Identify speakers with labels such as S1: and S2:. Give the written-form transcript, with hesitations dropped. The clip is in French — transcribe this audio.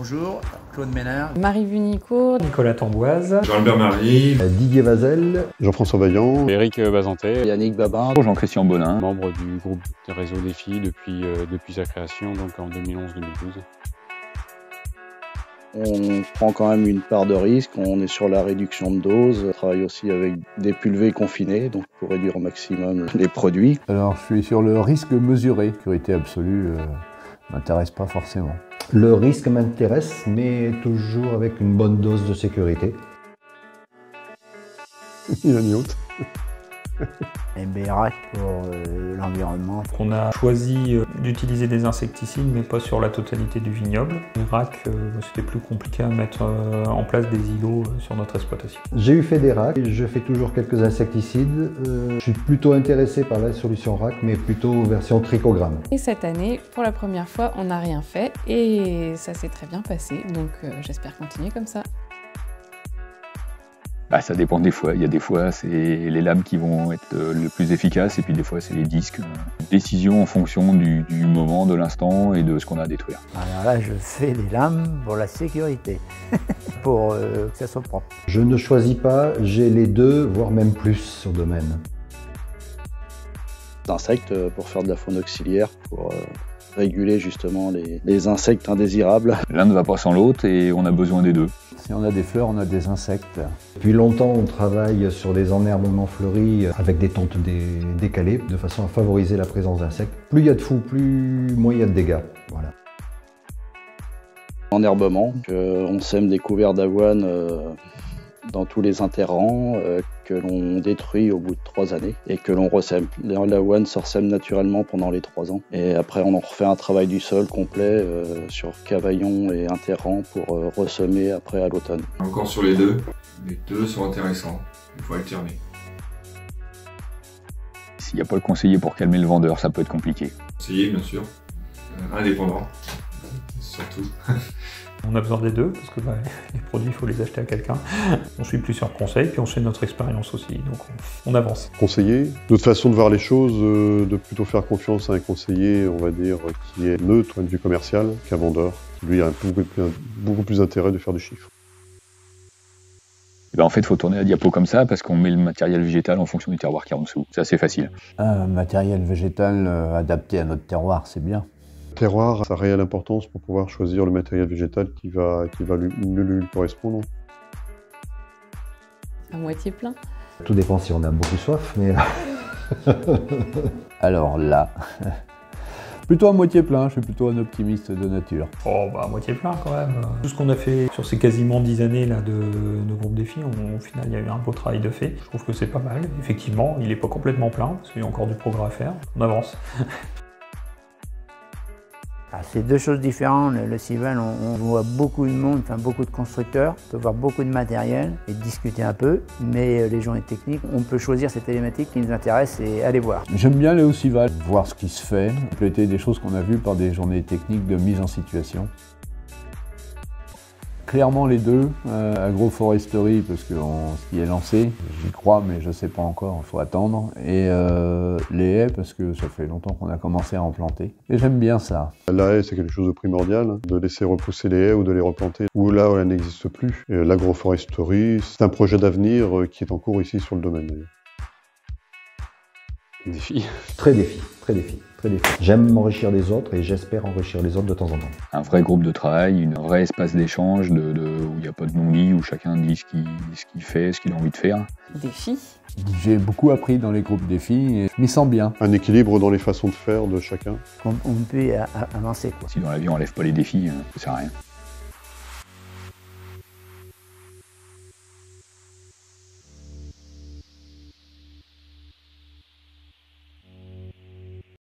S1: Bonjour, Claude Ménard.
S2: Marie Vunicourt.
S3: Nicolas Tamboise.
S4: Jean-Albert Marie.
S5: Didier Vazel.
S6: Jean-François Vaillant.
S7: Éric Bazantet.
S8: Yannick Babin.
S9: Jean-Christian Bonin.
S7: Membre du groupe de Réseau Défi depuis sa création, donc en 2011-2012.
S8: On prend quand même une part de risque, on est sur la réduction de dose, on travaille aussi avec des pulvées confinées, donc pour réduire au maximum les produits.
S5: Alors je suis sur le risque mesuré, sécurité absolue m'intéresse pas forcément.
S10: Le risque m'intéresse, mais toujours avec une bonne dose de sécurité.
S6: Il a mis haute.
S11: MBRAC pour l'environnement.
S3: On a choisi d'utiliser des insecticides, mais pas sur la totalité du vignoble. RAC, c'était plus compliqué à mettre en place des îlots sur notre exploitation.
S10: J'ai eu fait des RAC, je fais toujours quelques insecticides. Je suis plutôt intéressé par la solution RAC, mais plutôt version trichogramme.
S2: Et cette année, pour la première fois, on n'a rien fait et ça s'est très bien passé, donc j'espère continuer comme ça.
S9: Bah, ça dépend des fois. Il y a des fois, c'est les lames qui vont être le plus efficaces, et puis des fois, c'est les disques. Décision en fonction du moment, de l'instant et de ce qu'on a à détruire.
S11: Alors là, je fais des lames pour la sécurité, pour que ça soit propre.
S10: Je ne choisis pas, j'ai les deux, voire même plus sur domaine.
S8: D'insectes pour faire de la faune auxiliaire, pour réguler justement les insectes indésirables.
S9: L'un ne va pas sans l'autre et on a besoin des deux.
S5: Si on a des fleurs, on a des insectes.
S10: Depuis longtemps, on travaille sur des enherbements fleuris avec des tentes décalées, de façon à favoriser la présence d'insectes. Plus il y a de fous, moins il y a de dégâts. Voilà.
S8: Enherbement, on sème des couverts d'avoine dans tous les interrants que l'on détruit au bout de 3 années et que l'on ressème. L'avoine se ressème naturellement pendant les 3 ans et après on en refait un travail du sol complet sur cavaillon et interrants pour ressemer après à l'automne.
S4: Encore sur les deux sont intéressants, il faut alterner.
S9: S'il n'y a pas le conseiller pour calmer le vendeur, ça peut être compliqué.
S4: Conseiller bien sûr, indépendant surtout.
S3: On a besoin des deux, parce que les produits, il faut les acheter à quelqu'un. On suit plusieurs conseils, puis on fait notre expérience aussi, donc on avance.
S6: Conseiller, notre façon de voir les choses, de plutôt faire confiance à un conseiller, on va dire, qui est neutre, point de vue commercial, qu'un vendeur, qui lui a beaucoup plus intérêt de faire du chiffre.
S9: Et ben en fait, il faut tourner la diapo comme ça, parce qu'on met le matériel végétal en fonction du terroir qui est en dessous. C'est assez facile.
S5: Un matériel végétal adapté à notre terroir, c'est bien.
S6: Le terroir, ça a réelle importance pour pouvoir choisir le matériel végétal qui va mieux lui correspondre.
S2: À moitié plein.
S10: Tout dépend si on a beaucoup soif, mais...
S5: Alors là, plutôt à moitié plein, je suis plutôt un optimiste de nature.
S3: Oh bah à moitié plein quand même. Tout ce qu'on a fait sur ces quasiment 10 années là, de groupe défi, au final il y a eu un beau travail de fait. Je trouve que c'est pas mal. Effectivement, il n'est pas complètement plein, parce qu'il y a encore du progrès à faire. On avance.
S11: C'est deux choses différentes. Le Cival, on voit beaucoup de monde, enfin beaucoup de constructeurs, on peut voir beaucoup de matériel et discuter un peu, mais les journées techniques, on peut choisir ces thématiques qui nous intéressent et aller voir.
S5: J'aime bien aller au Cival, voir ce qui se fait, compléter des choses qu'on a vues par des journées techniques de mise en situation. Clairement les deux, agroforesterie parce que ce qui est lancé, j'y crois mais je ne sais pas encore, il faut attendre. Et les haies parce que ça fait longtemps qu'on a commencé à en planter. Et j'aime bien ça.
S6: La haie c'est quelque chose de primordial, de laisser repousser les haies ou de les replanter où là où elle n'existe plus. L'agroforesterie, c'est un projet d'avenir qui est en cours ici sur le domaine.
S7: Défi.
S10: Très défi, très défi. J'aime m'enrichir des autres et j'espère enrichir les autres de temps en temps.
S9: Un vrai groupe de travail, un vrai espace d'échange où il n'y a pas de non-dit, où chacun dit ce qu'il fait, ce qu'il a envie de faire.
S2: Défi.
S5: J'ai beaucoup appris dans les groupes défis et je m'y sens bien.
S6: Un équilibre dans les façons de faire de chacun.
S11: On peut avancer, quoi.
S9: Si dans la vie on ne lève pas les défis, ça sert à rien.